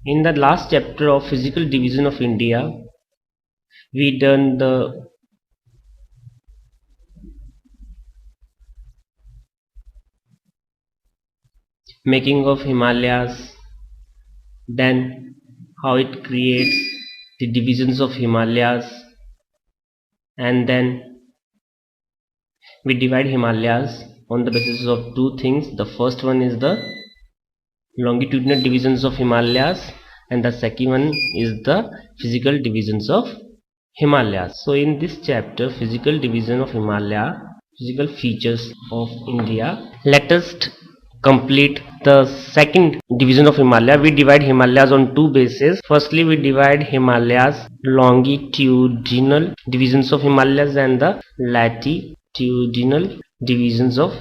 In the last chapter of physical division of India, we done the making of Himalayas, then how it creates the divisions of Himalayas, and then we divide Himalayas on the basis of two things. The first one is the longitudinal divisions of Himalayas, and the second one is the physical divisions of Himalayas. So in this chapter, physical division of Himalaya, physical features of India, let us complete the second division of Himalaya. We divide Himalayas on two bases. Firstly, we divide Himalayas longitudinal divisions of Himalayas and the latitudinal divisions of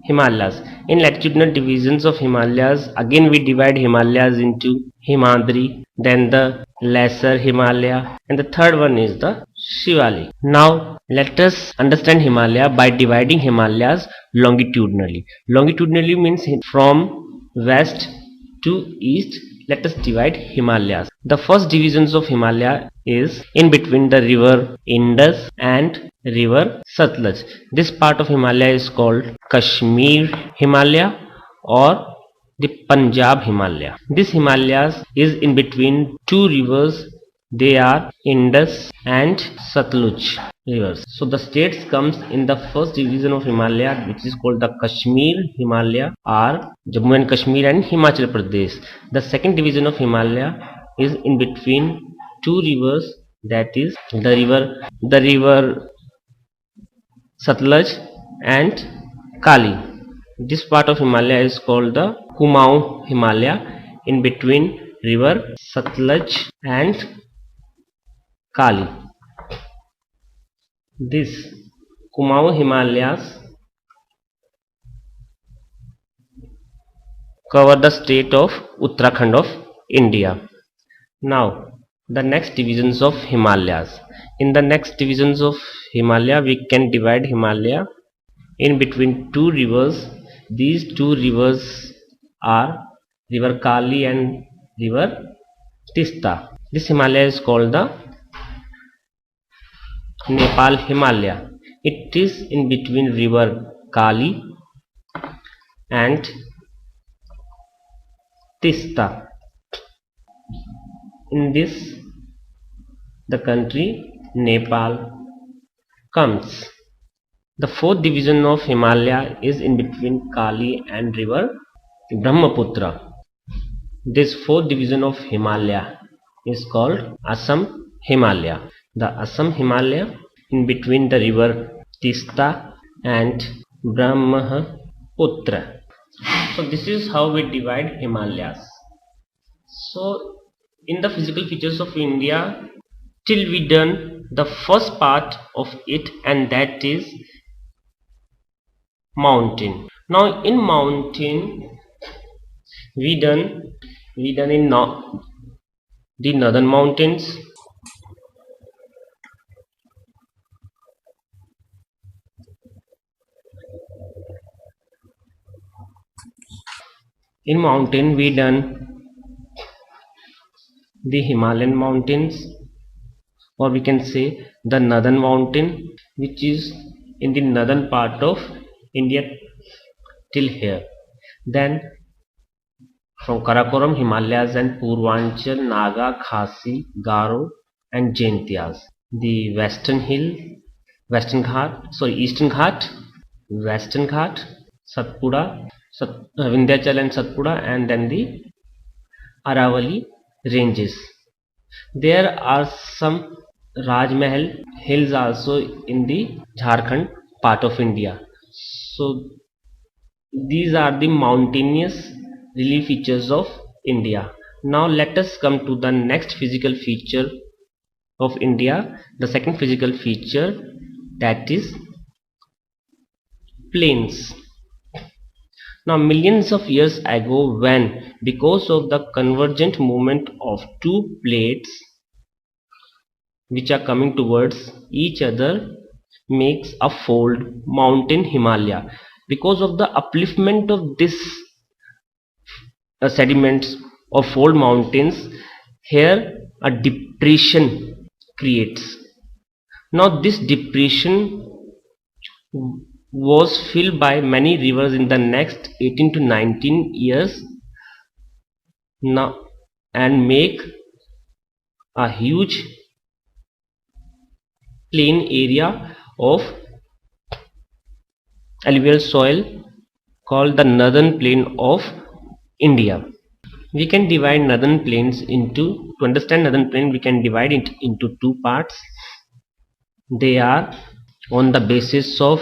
Himalayas. In latitudinal divisions of Himalayas, again we divide Himalayas into Himadri, then the Lesser Himalaya, and the third one is the Shivalik. Now let us understand Himalaya by dividing Himalayas longitudinally. Longitudinally means from west to east. Let us divide Himalayas. The first divisions of Himalaya is in between the river Indus and river Satluj. This part of Himalaya is called Kashmir Himalaya or the Punjab Himalaya. This Himalayas is in between two rivers. They are Indus and Satluj rivers. So the states comes in the first division of Himalaya, which is called the Kashmir Himalaya, are Jammu and Kashmir and Himachal Pradesh. The second division of Himalaya is in between two rivers, that is the river Satluj and Kali. This part of Himalaya is called the Kumaon Himalaya, in between river Satluj and Kali. This Kumaon Himalayas cover the state of Uttarakhand of India. Now the next divisions of Himalayas. In the next divisions of Himalaya, we can divide Himalaya in between two rivers. These two rivers are river Kali and river Tista. This Himalaya is called the Nepal Himalaya. It is in between river Kali and Tista. In this, the country Nepal comes. The fourth division of Himalaya is in between Kali and river Brahmaputra. This fourth division of Himalaya is called Assam Himalaya. The Assam Himalaya in between the river Tista and Brahmaputra. So this is how we divide Himalayas. So in the physical features of India, till we done the first part of it, and that is mountain. Now in mountain we done in the northern mountains, in mountain we done the Himalayan mountains, or we can say the northern mountain, which is in the northern part of India till here. Then from Karakoram, Himalayas and Purvanchal, Naga, Khasi, Garo and Jaintias. The Eastern Ghat, Western Ghat, Satpura, Vindhyachal and Satpura, and then the Aravali ranges. There are some Rajmahal hills also in the Jharkhand part of India. So these are the mountainous relief features of India. Now let us come to the next physical feature of India, the second physical feature, that is plains. Now millions of years ago, when because of the convergent movement of two plates which are coming towards each other makes a fold, mountain Himalaya. Because of the upliftment of this sediments of fold mountains. Here a depression creates. Now this depression was filled by many rivers in the next 18 to 19 years now, and make a huge plain area of alluvial soil called the northern plain of India. We can divide northern plains into, to understand northern plain, we can divide it into two parts. They are on the basis of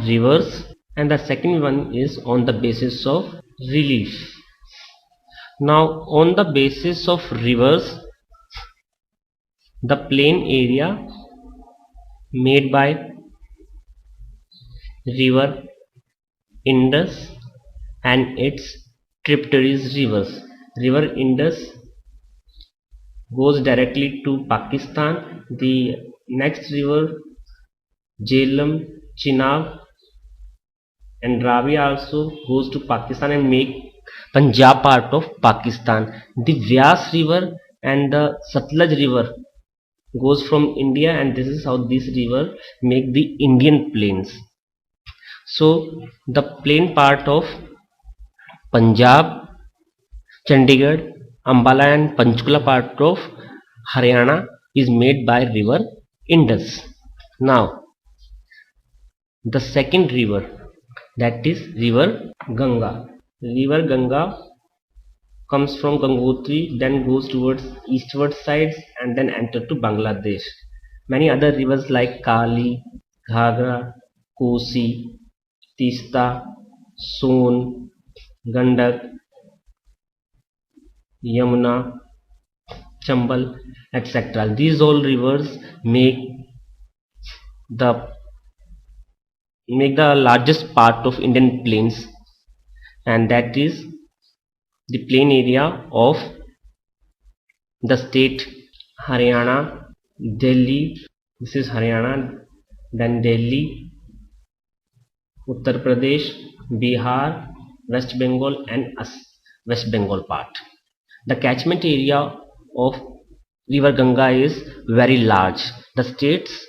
rivers, and the second one is on the basis of relief. Now on the basis of rivers, the plain area made by river Indus and its tributaries rivers. River Indus goes directly to Pakistan. The next river Jhelum, Chenab and Ravi also goes to Pakistan and make Punjab part of Pakistan. The Vyas river and the Satluj river goes from India, and this is how this river make the Indian plains. So the plain part of Punjab, Chandigarh, Ambala and Panchkula part of Haryana is made by river Indus. Now the second river, that is river Ganga. River Ganga comes from Gangotri, then goes towards eastward sides and then enter to Bangladesh. Many other rivers like Kali, Ghagra, Kosi, Tista, Son, Gandak, Yamuna, Chambal, etc. These all rivers the make the largest part of Indian plains, and that is the plain area of the state Haryana, Delhi. This is Haryana, then Delhi, Uttar Pradesh, Bihar, West Bengal and West Bengal part. The catchment area of river Ganga is very large. The states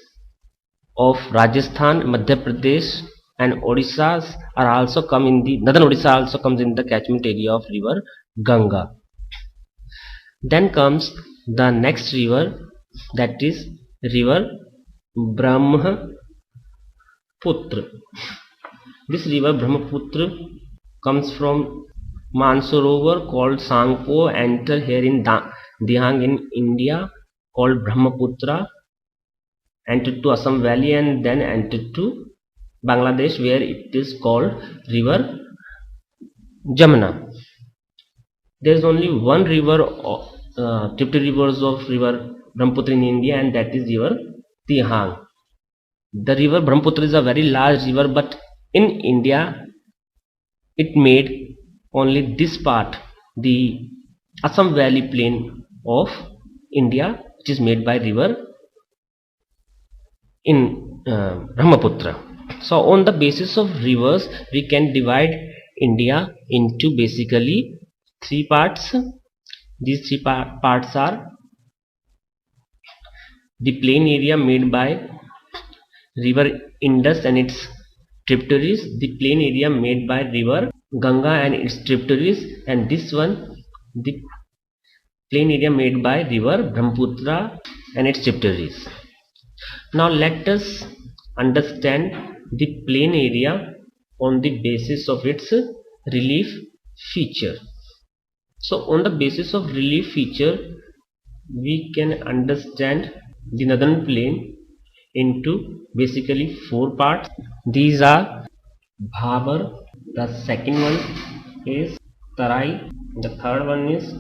of Rajasthan, Madhya Pradesh and Odisha are also come in the northern Odisha also comes in the catchment area of river Ganga. Then comes the next river, that is river Brahmaputra. This river Brahmaputra comes from Mansarovar called Sangpo, enter here in Dihang in India, called Brahmaputra, entered to Assam Valley and then entered to Bangladesh, where it is called river Jamuna. There is only one river, tributary rivers of river Brahmaputra in India, and that is river Dihang. The river Brahmaputra is a very large river, but in India it made only this part, the Assam Valley plain of India, which is made by river in Brahmaputra. So on the basis of rivers, we can divide India into basically three parts. These three parts are the plain area made by river Indus and its tributaries, the plain area made by river Ganga and its tributaries, and this one, the plain area made by river Brahmaputra and its tributaries. Now let us understand the plain area on the basis of its relief feature. So on the basis of relief feature, we can understand the northern plain into basically four parts. These are Bhabar, the second one is Tarai, the third one is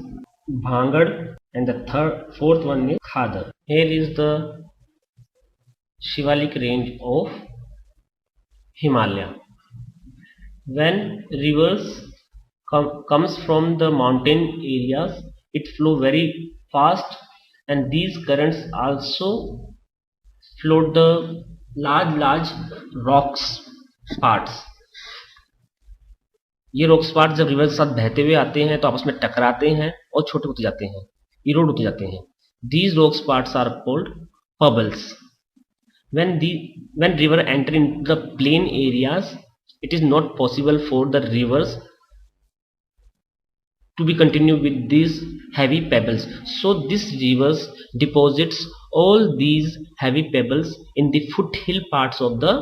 Bhangad, and the fourth one is Khadar. Here is the Shivalik range of Himalaya. When rivers comes from the mountain areas, it flow very fast, and these currents also float the large rocks parts. ये rock स्पार्ट जब river के साथ बहते हुए आते हैं तो आपस में टकराते हैं और छोटे होते जाते हैं, इरोड होते जाते हैं. These rock sparks are called pebbles. When river enter into the plain areas, it is not possible for the rivers to be continued with these heavy pebbles. So this rivers deposits all these heavy pebbles in the foothill parts of the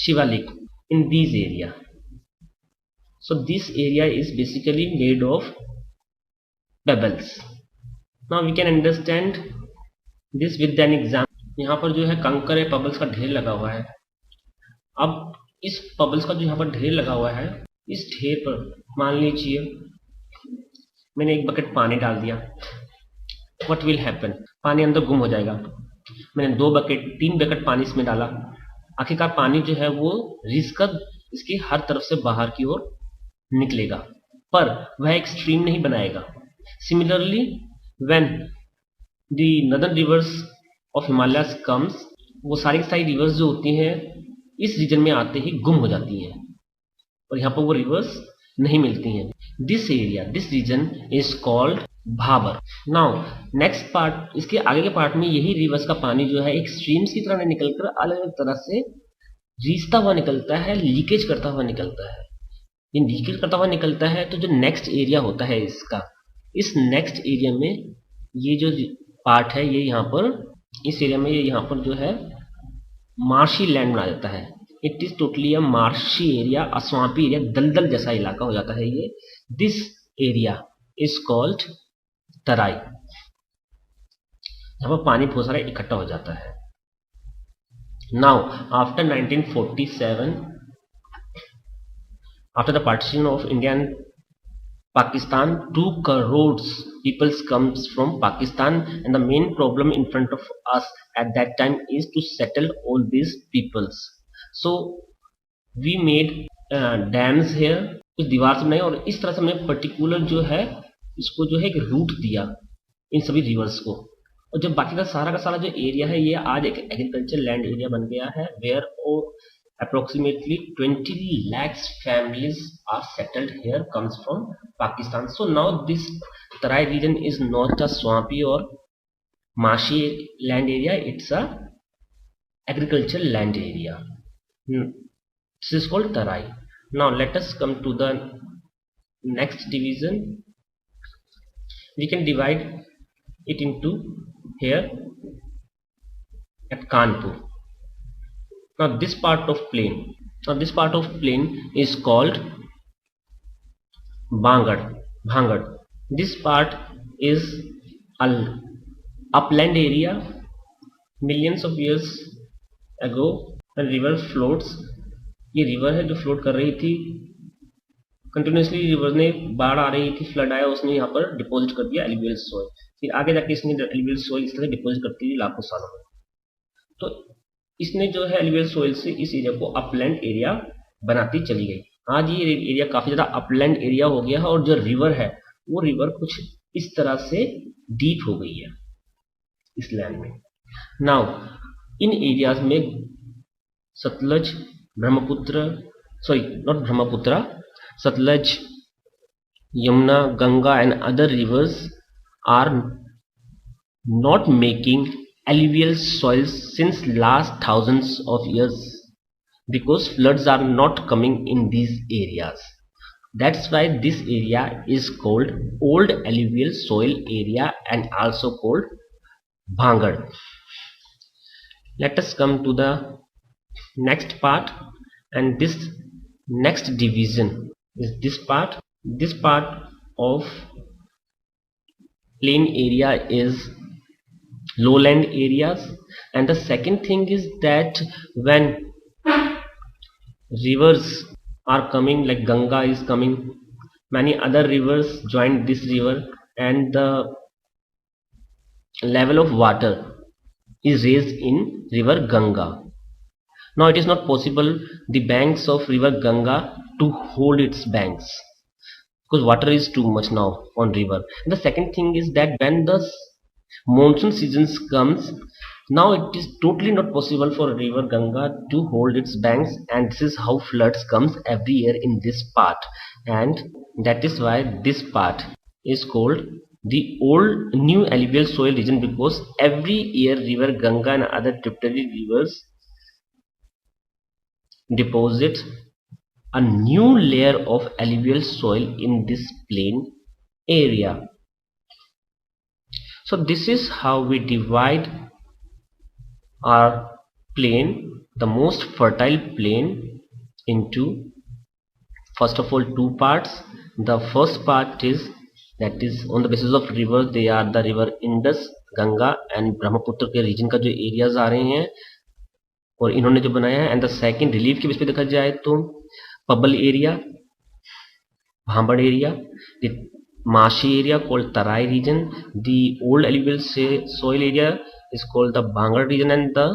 Shivalik in these area. So this area is basically made of pebbles. Now we can understand this with an example. यहाँ पर जो है कंकर है, पबल्स का ढेर लगा हुआ है. अब इस पबल्स का जो यहाँ पर ढेर लगा हुआ है, इस ढेर पर मान लीजिए मैंने एक बकेट पानी डाल दिया. What will happen? पानी अंदर गुम हो जाएगा. मैंने 3 बकेट पानी इसमें डाला. आखिरकार पानी जो है वो रिसकर इसकी हर तरफ से बाहर की ओर निकलेगा, पर वह एक स्ट्रीम नहीं बनाएगा. Similarly when the northern reverse of Himalayas comes, वो सारी रिवर्स जो होती हैं इस रीजन में आते ही गुम हो जाती हैं और यहाँ पर वो रिवर्स नहीं मिलती हैं. This area, this region is called Bhabar. Now next part, इसके आगे के पार्ट में यही रिवर्स का पानी जो है एक स्ट्रीम्स की तरह निकलकर अलग अलग तरह से रीसता हुआ निकलता है, लीकेज करता हुआ निकलता है. ये लीकेज करता हुआ निकलता है तो जो नेक्स्ट एरिया होता है इसका, इस नेक्स्ट एरिया में ये जो पार्ट है ये यहाँ पर, इस एरिया में ये यहाँ पर जो है मार्शी लैंड बना जाता है. It is totally a marshy area, a swampy area, दलदल जैसा इलाका हो जाता है ये. This area is called Terai. यहाँ पर पानी बहुत सारा इकट्ठा हो जाता है. Now after 1947, after the partition of India and Pakistan, 2 crores people comes from Pakistan, and the main problem in front of us at that time is to settle all these peoples. So we made dams here. कुछ दीवार से बनाई और इस तरह से हमने particular जो है इसको जो है एक रूट दिया इन सभी रिवर्स को. और जब बाकी का सारा जो एरिया है ये आज एक एग्रीकल्चर लैंड एरिया बन गया है, where approximately 20 lakhs families are settled here, comes from Pakistan. So now this Tarai region is not a swampy or marshy land area, it's a agricultural land area. This is called Tarai. Now let us come to the next division. We can divide it into here at Kanpur. Now this part of plain is called Bhangad. This part is an upland area. Millions of years ago a river floats. ये river है जो float कर रही थी continuously. River ने बाढ़ आ रही थी, फ्लड आया, उसने यहाँ पर डिपॉजिट कर दिया एलुवियल सोइल. फिर आगे जाके इसने एलुवियल सोइल इस तरह डिपॉजिट करती थी लाखों सालों में. तो इसने जो है एलुवियल सोइल से इस एरिया को अपलैंड एरिया बनाती चली गई. आज ये एरिया काफी ज्यादा अपलैंड एरिया हो गया है और जो रिवर है वो रिवर कुछ इस तरह से डीप हो गई है इस लैंड में. नाउ इन एरियाज में Sutlej, Sutlej, Yamuna, Ganga and other rivers are not making alluvial soils since last thousands of years because floods are not coming in these areas. That's why this area is called old alluvial soil area and also called Bhangad. Let us come to the next part, and this next division is this part. This part of plain area is lowland areas, and the second thing is that when rivers are coming, like Ganga is coming, many other rivers join this river and the level of water is raised in river Ganga. Now it is not possible the banks of river Ganga to hold its banks because water is too much now on river. And the second thing is that when the monsoon seasons comes, Now it is totally not possible for river Ganga to hold its banks, and this is how floods comes every year in this part, and that is why this part is called the old new alluvial soil region, because every year river Ganga and other tributary rivers deposit a new layer of alluvial soil in this plain area. So this is how we divide our plain, the most fertile plain, into first of all two parts. The first part is, that is on the basis of river, they are the river Indus, Ganga and Brahmaputra के reason का जो areas आ रहे हैं और इन्होंने जो बनाया है. एंड द सेकंड रिलीफ के बेस पे देखा जाए तो पबल एरिया, भांबड़ area, the marshy area called Terai region, the old alluvial soil area is called the Bangar region, and the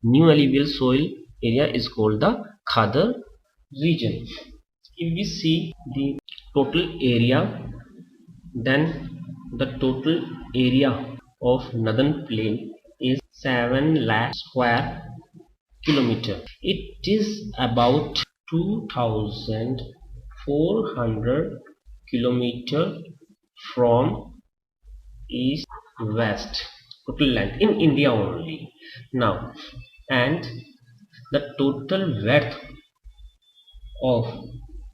new alluvial soil area is called the Khadar region. If we see the total area, then the total area of northern plain is 7 lakh square kilometer. It is about 2400 kilometer from east west, total length in India only. Now, and the total breadth of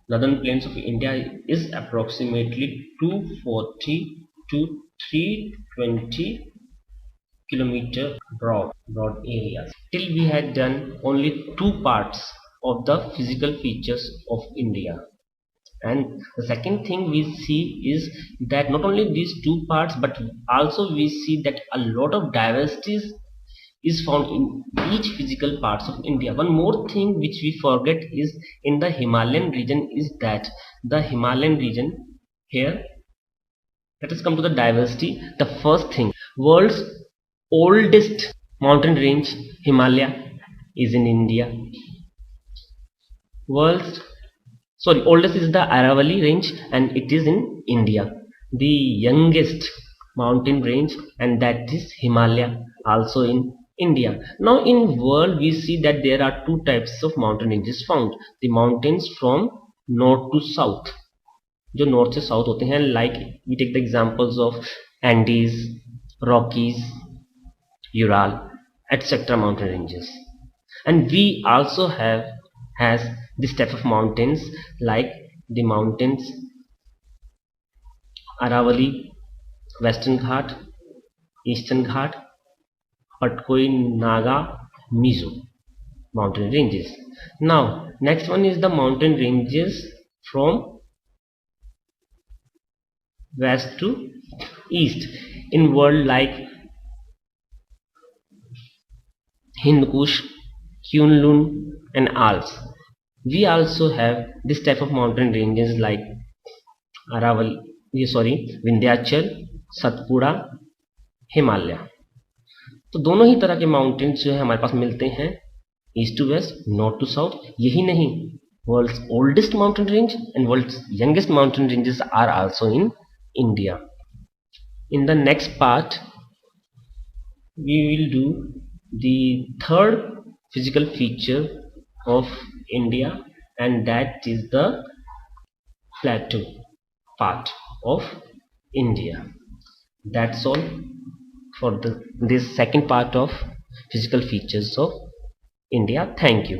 northern plains of India is approximately 240 to 320 kilometer broad areas. Till we had done only two parts of the physical features of India. And the second thing we see is that not only these two parts, but also we see that a lot of diversities is found in each physical parts of India. One more thing which we forget is in the Himalayan region, is that the Himalayan region here, let us come to the diversity. The first thing, world's oldest mountain range, Himalaya, is in India. Oldest is the Aravalli range, and it is in India. The youngest mountain range, and that is Himalaya, also in India. Now in world we see that there are two types of mountain ranges found. The mountains from north to south, जो north से south होते हैं, like we take the examples of Andes, Rockies, Ural, etc. mountain ranges. And we also has this type of mountains like the mountains Aravalli, Western Ghat, Eastern Ghat, Patkoi, Naga, Mizo mountain ranges. Now next one is the mountain ranges from west to east in world, like Hind Kush, Kunlun and Alps. We also have this type of mountain ranges like Vindhyachal, Satpura, Himalaya. तो दोनों ही तरह के mountains जो है हमारे पास मिलते हैं east to west, north to south. यही नहीं, world's oldest mountain range and world's youngest mountain ranges are also in India. In the next part we will do the third physical feature of India, and that is the plateau part of India. That's all for this second part of physical features of India. Thank you.